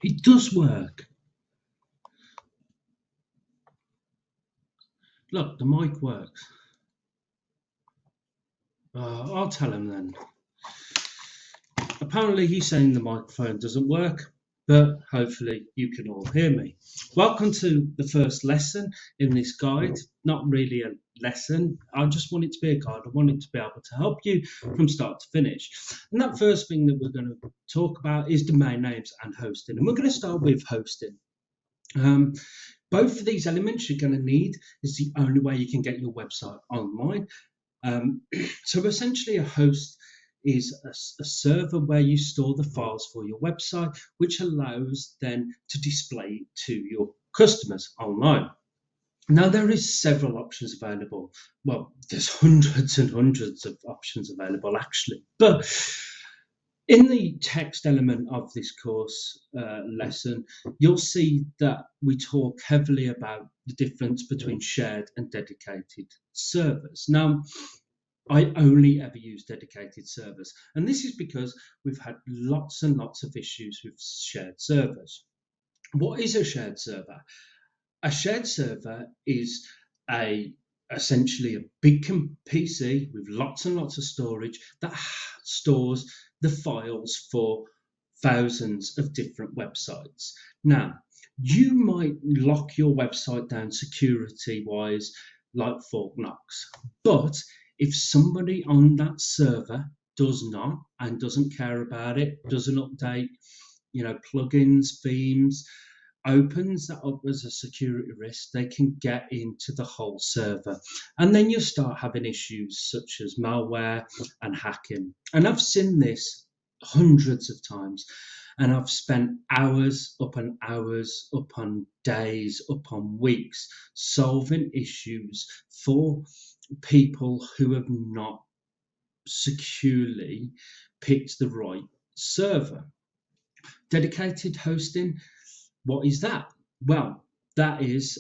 It does work. Look, the mic works. I'll tell him then. Apparently he's saying the microphone doesn't work, but hopefully you can all hear me. Welcome to the first lesson in this guide. Not really a lesson, I just want it to be a guide. I want it to be able to help you from start to finish. And that first thing that we're going to talk about is domain names and hosting. And we're going to start with hosting. Both of these elements you're going to need is the only way you can get your website online. So essentially a host is a server where you store the files for your website, which allows then to display to your customers online. Now there is several options available. Well, there's hundreds and hundreds of options available actually, but in the text element of this course lesson, you'll see that we talk heavily about the difference between shared and dedicated servers. Now, I only ever use dedicated servers, and this is because we've had lots and lots of issues with shared servers. What is a shared server? A shared server is essentially a big PC with lots and lots of storage that stores the files for thousands of different websites. Now, you might lock your website down security wise like Fort Knox, but if somebody on that server does not and doesn't care about it, doesn't update, plugins, themes, opens that up as a security risk, they can get into the whole server. And then you start having issues such as malware and hacking. And I've seen this hundreds of times. And I've spent hours upon days, upon weeks solving issues for people who have not securely picked the right server. Dedicated hosting, what is that? Well, that is,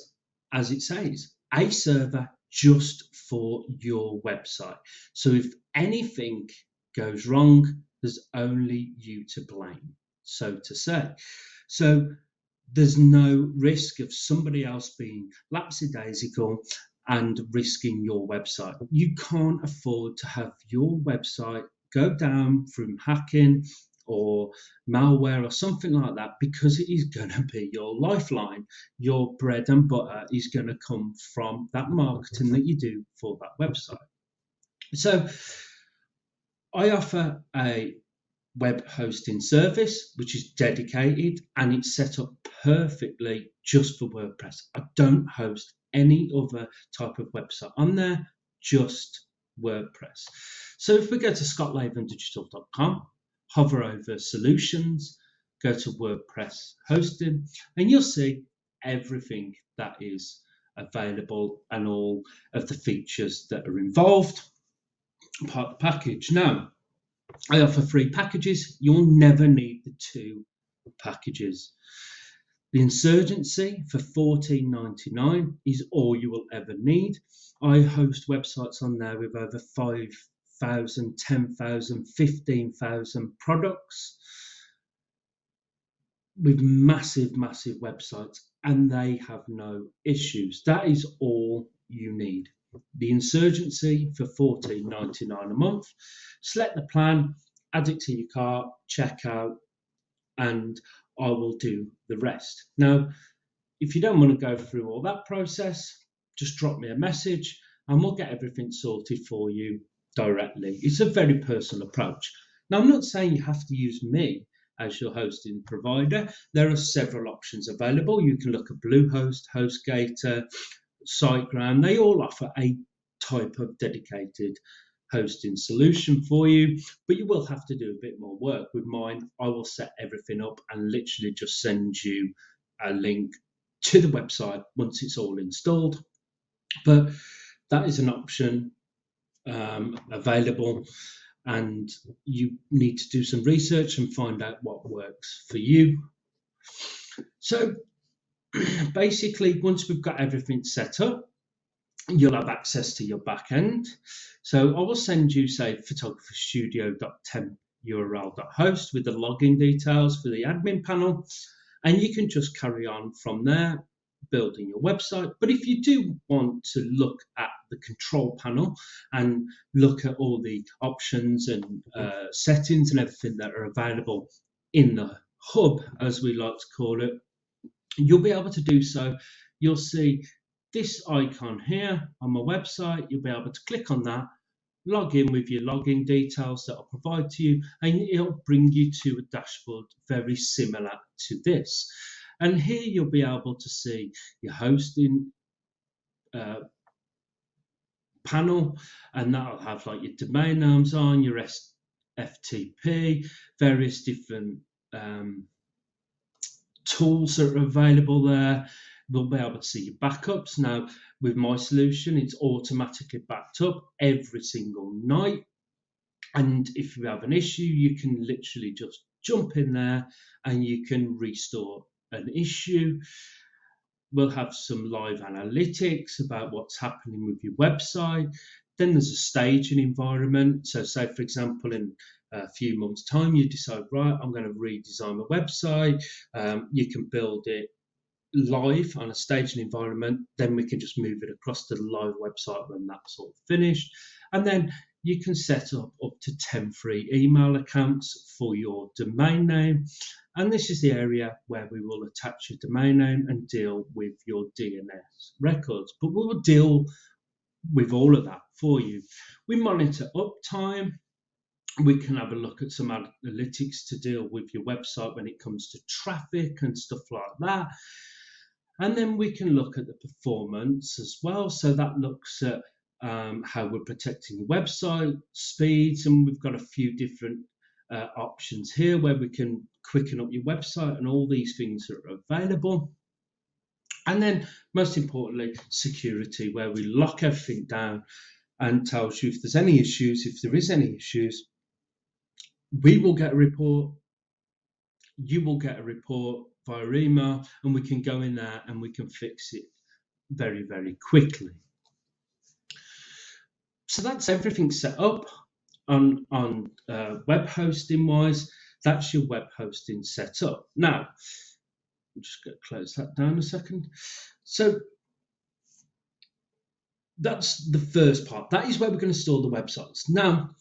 as it says, a server just for your website. So if anything goes wrong, there's only you to blame, so to say. So there's no risk of somebody else being lapsidaisical and risking your website. You can't afford to have your website go down from hacking or malware or something like that, because it is going to be your lifeline. Your bread and butter is going to come from that marketing that you do for that website. So I offer a web hosting service which is dedicated and it's set up perfectly just for WordPress. I don't host any other type of website on there, just WordPress. So if we go to scottlavendigital.com, hover over solutions, go to WordPress hosting, and you'll see everything that is available and all of the features that are involved, part of the package. Now, I offer 3 packages. You'll never need the 2 packages. The Insurgency for $14.99 is all you will ever need. I host websites on there with over 5,000, 10,000, 15,000 products with massive, massive websites, and they have no issues. That is all you need. The Insurgency for $14.99 a month. Select the plan, add it to your cart, check out, and I will do the rest. Now, if you don't want to go through all that process, just drop me a message and we'll get everything sorted for you directly. It's a very personal approach. Now, I'm not saying you have to use me as your hosting provider. There are several options available. You can look at Bluehost, HostGator, SiteGround. They all offer a type of dedicated hosting solution for you, but you will have to do a bit more work. With mine, I will set everything up and literally just send you a link to the website once it's all installed. But that is an option available, and you need to do some research and find out what works for you. So basically, once we've got everything set up, you'll have access to your back end. So I will send you, say, photographerstudio.temp url.host with the login details for the admin panel. and you can just carry on from there building your website. But if you do want to look at the control panel and look at all the options and settings and everything that are available in the hub, as we like to call it, you'll be able to do so. You'll see this icon here on my website. You'll be able to click on that, log in with your login details that I'll provide to you, and it'll bring you to a dashboard very similar to this. And here you'll be able to see your hosting panel, and that'll have like your domain names on, your FTP, various different tools that are available there. We'll be able to see your backups. Now, with my solution, it's automatically backed up every single night. And if you have an issue, you can literally just jump in there and you can restore an issue. We'll have some live analytics about what's happening with your website. Then there's a staging environment. So say, for example, in a few months' time, you decide, right, I'm going to redesign my website. You can build it live on a staging environment. Then we can just move it across to the live website when that's all finished. And then you can set up to 10 free email accounts for your domain name. And this is the area where we will attach your domain name and deal with your DNS records. But we will deal with all of that for you. We monitor uptime. We can have a look at some analytics to deal with your website when it comes to traffic and stuff like that. And then we can look at the performance as well. So that looks at how we're protecting your website, speeds, and we've got a few different options here where we can quicken up your website, and all these things are available. And then most importantly, security, where we lock everything down and tells you if there's any issues. If there is any issues, we will get a report, you will get a report via email, and we can go in there and we can fix it very, very quickly. So that's everything set up on web hosting wise. That's your web hosting set up. Now, I'm just going to close that down a second. So that's the first part. That is where we're going to store the websites. Now,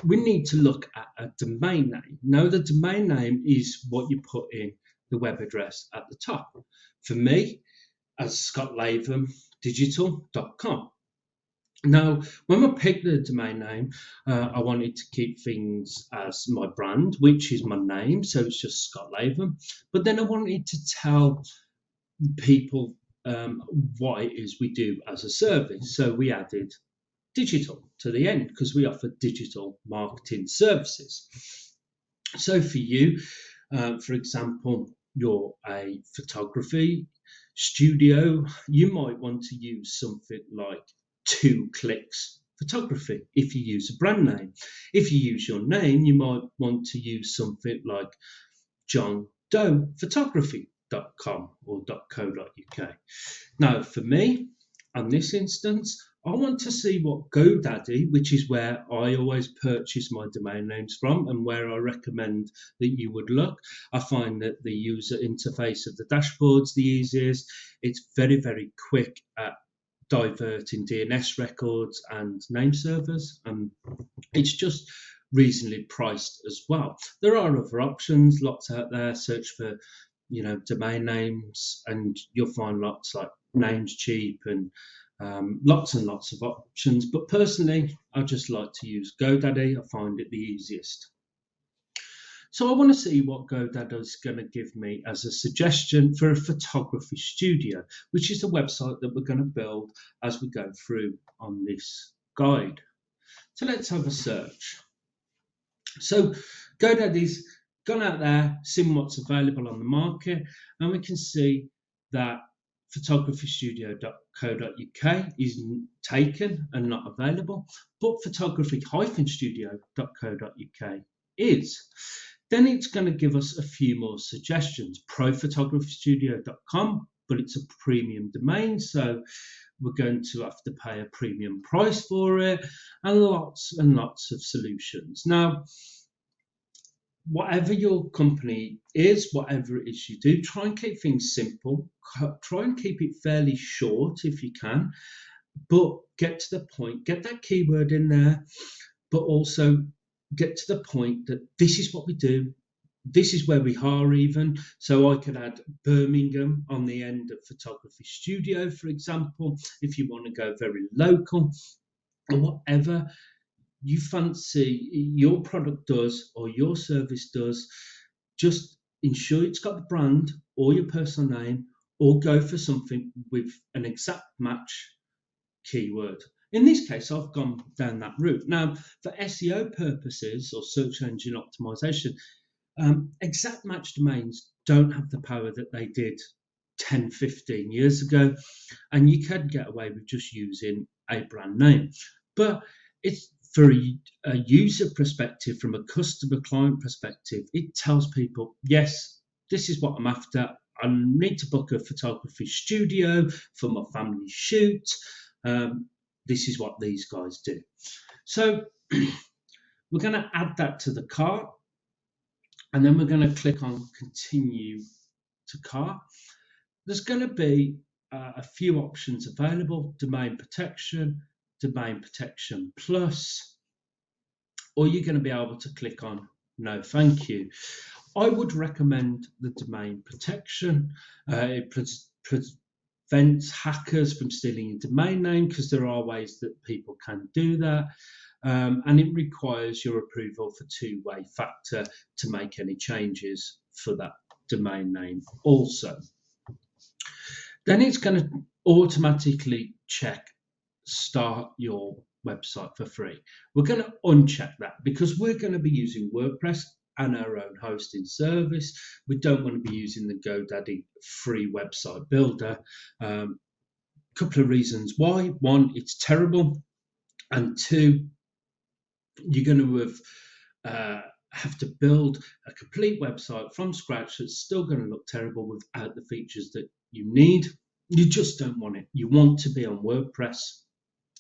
we need to look at a domain name. Now, the domain name is what you put in the web address at the top. For me, as scottlatham.digital.com. Now, when I picked the domain name, I wanted to keep things as my brand, which is my name, so it's just Scott Latham. But then I wanted to tell people what it is we do as a service. So we added digital to the end because we offer digital marketing services. So for you, for example, you're a photography studio, you might want to use something like 2 Clicks Photography if you use a brand name. If you use your name, you might want to use something like johndoephotography.com or .co.uk. Now, for me, on this instance, I want to see what GoDaddy, which is where I always purchase my domain names from and where I recommend that you would look. I find that the user interface of the dashboard's the easiest. It's very, very quick at diverting DNS records and name servers, and it's just reasonably priced as well. There are other options, lots out there. Search for, domain names, and you'll find lots like Namescheap and lots and lots of options. But personally, I just like to use GoDaddy. I find it the easiest. So I want to see what GoDaddy is going to give me as a suggestion for a photography studio, which is the website that we're going to build as we go through on this guide. So let's have a search. So GoDaddy's gone out there, seen what's available on the market, and we can see that photographystudio.co.uk is taken and not available, but photography-studio.co.uk is. Then it's going to give us a few more suggestions. Prophotographystudio.com, but it's a premium domain, so we're going to have to pay a premium price for it, and lots of solutions. Now, whatever your company is, whatever it is you do, try and keep things simple. Try and keep it fairly short if you can, but get to the point, get that keyword in there, but also get to the point that this is what we do. This is where we are even. So I could add Birmingham on the end of photography studio, for example, if you want to go very local, or whatever you fancy your product does or your service does. Just ensure it's got the brand or your personal name, or go for something with an exact match keyword. In this case, I've gone down that route. Now, for SEO purposes or search engine optimization, exact match domains don't have the power that they did 10, 15 years ago, and you can get away with just using a brand name. But it's for a user perspective, from a customer client perspective, it tells people, yes, this is what I'm after. I need to book a photography studio for my family shoot. This is what these guys do. So we're going to add that to the cart, and then we're going to click on continue to cart. There's going to be a few options available: domain protection plus, or you're going to be able to click on no thank you. I would recommend the domain protection. It prevents hackers from stealing your domain name, because there are ways that people can do that. And it requires your approval for two-way factor to make any changes for that domain name also. Then it's going to automatically check start your website for free. We're going to uncheck that because we're going to be using WordPress and our own hosting service. We don't want to be using the GoDaddy free website builder. Couple of reasons why. One, it's terrible, and two, you're going to have to build a complete website from scratch that's still going to look terrible without the features that you need. You just don't want it. You want to be on WordPress.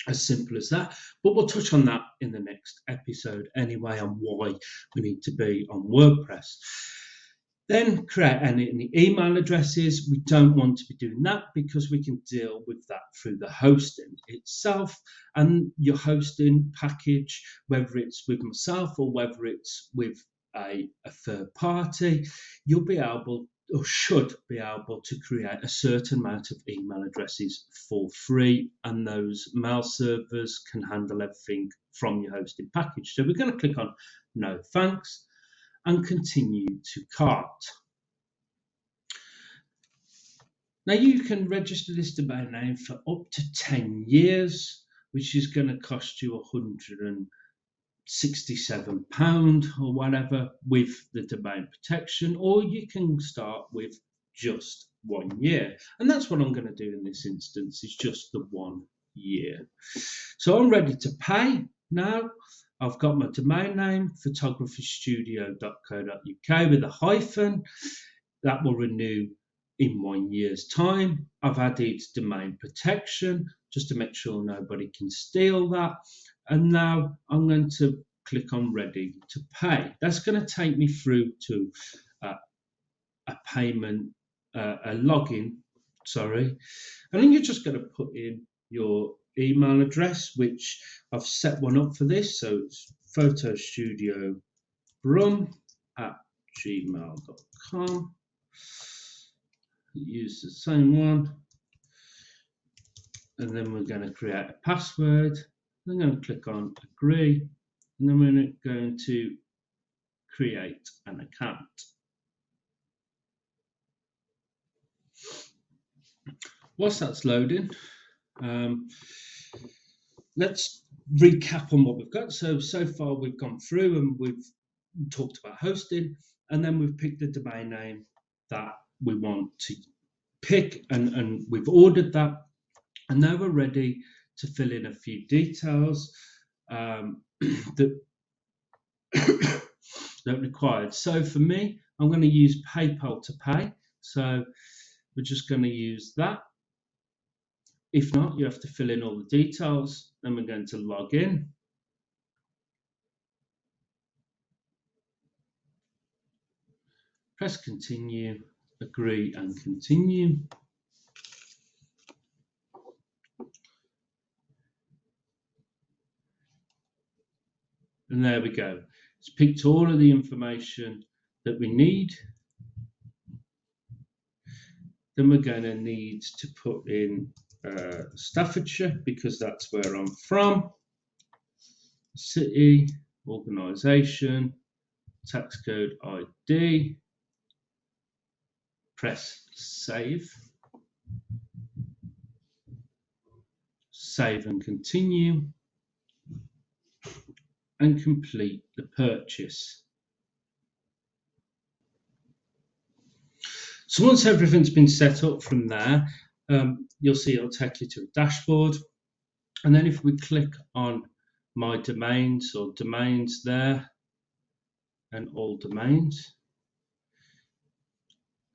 As simple as that. But we'll touch on that in the next episode anyway, on why we need to be on WordPress. Then create any email addresses. We don't want to be doing that because we can deal with that through the hosting itself, and your hosting package, whether it's with myself or whether it's with a third party, you'll be able, or should be able, to create a certain amount of email addresses for free, and those mail servers can handle everything from your hosting package. So we're going to click on no thanks and continue to cart. Now you can register this domain name for up to 10 years, which is going to cost you £167 or whatever with the domain protection, or you can start with just 1 year. And that's what I'm going to do in this instance, is just the 1 year. So I'm ready to pay now. I've got my domain name, photographystudio.co.uk with a hyphen. That will renew in 1 year's time. I've added domain protection just to make sure nobody can steal that. And now I'm going to click on ready to pay. That's going to take me through to a payment, a login, sorry. And then you're just going to put in your email address, which I've set one up for this. So it's photostudiobrum@gmail.com. Use the same one. And then we're going to create a password. I'm going to click on agree, and then we're going to create an account. Whilst that's loading, let's recap on what we've got. So far we've gone through and we've talked about hosting, and then we've picked the domain name that we want to pick, and we've ordered that, and now we're ready to fill in a few details that required. So for me, I'm going to use PayPal to pay. So we're just going to use that. If not, you have to fill in all the details. Then we're going to log in. Press continue, agree and continue. And there we go. It's picked all of the information that we need. Then we're going to need to put in Staffordshire because that's where I'm from. City, organisation, tax code ID. Press save. Save and continue. And complete the purchase. So once everything's been set up from there, you'll see it'll take you to a dashboard. And then if we click on my domains or domains there and all domains,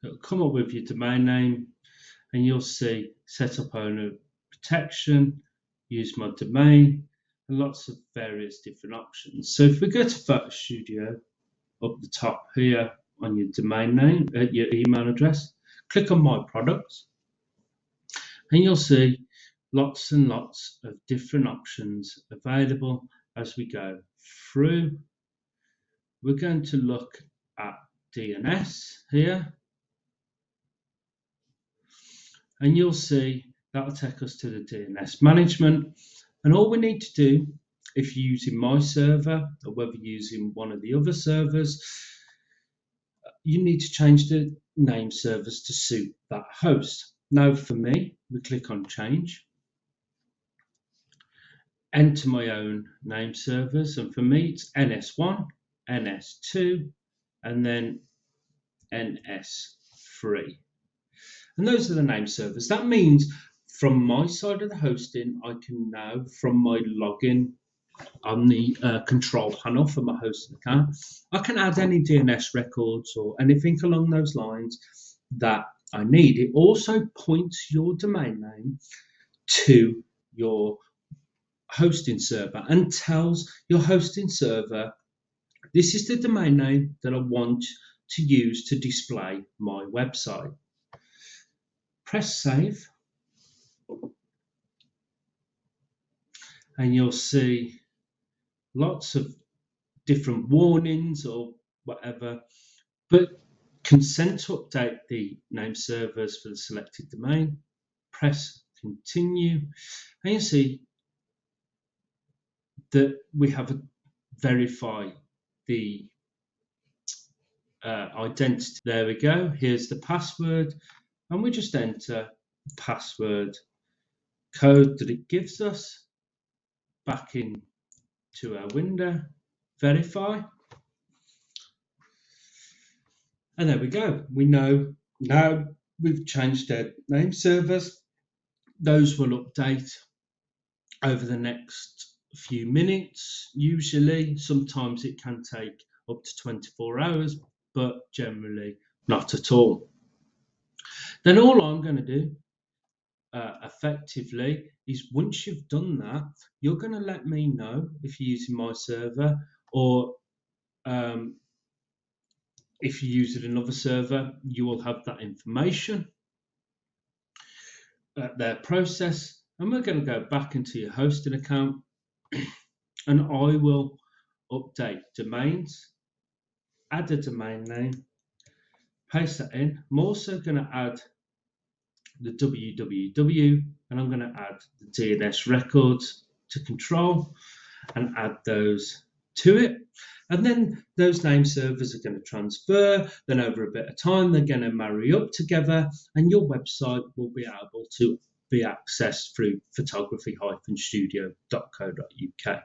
it'll come up with your domain name and you'll see set up owner protection, use my domain, and lots of various different options. So if we go to Photo Studio up the top here on your domain name, your email address, click on my products, and you'll see lots and lots of different options available as we go through. We're going to look at DNS here, and you'll see that'll take us to the DNS management. And all we need to do, if you're using my server or whether you're using one of the other servers, you need to change the name servers to suit that host. Now for me, we click on change, enter my own name servers, and for me it's NS1, NS2, and then NS3. And those are the name servers. That means from my side of the hosting, I can now, from my login on the control panel for my hosting account, I can add any DNS records or anything along those lines that I need. It also points your domain name to your hosting server and tells your hosting server, this is the domain name that I want to use to display my website. Press save. And you'll see lots of different warnings or whatever, but consent to update the name servers for the selected domain. Press continue, and you see that we have to verify the identity. There we go. Here's the password, and we just enter the password code that it gives us back into our window, verify, and there we go. We know now we've changed our name servers. Those will update over the next few minutes. Usually, sometimes it can take up to 24 hours, but generally not at all. Then all I'm going to do effectively is once you've done that, you're going to let me know if you're using my server or if you're using another server. You will have that information, their process, and we're going to go back into your hosting account and I will update domains, add a domain name, paste that in. I'm also going to add the www, and I'm going to add the DNS records to control and add those to it. And then those name servers are going to transfer. Then over a bit of time, they're going to marry up together, and your website will be able to be accessed through photography-studio.co.uk.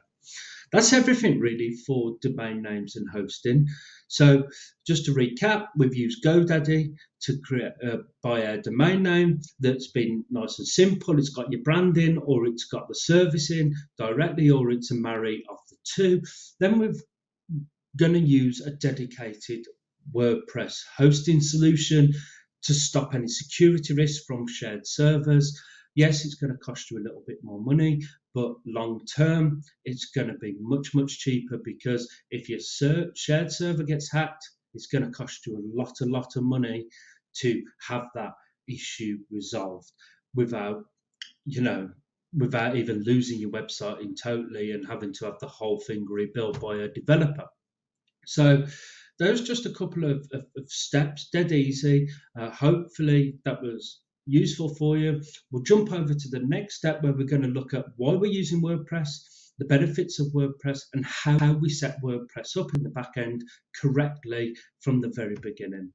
That's everything really for domain names and hosting. So just to recap, we've used GoDaddy to create buy a domain name that's been nice and simple. It's got your branding, or it's got the servicing directly, or it's a marry of the two. Then we're going to use a dedicated WordPress hosting solution to stop any security risks from shared servers. Yes, it's going to cost you a little bit more money, but long term, it's going to be much, much cheaper, because if your shared server gets hacked, It's going to cost you a lot of money to have that issue resolved without, you know, without even losing your website in totally and having to have the whole thing rebuilt by a developer. So those are just a couple of steps, dead easy. Hopefully that was useful for you. We'll jump over to the next step where we're going to look at why we're using WordPress, the benefits of WordPress, and how we set WordPress up in the back end correctly from the very beginning.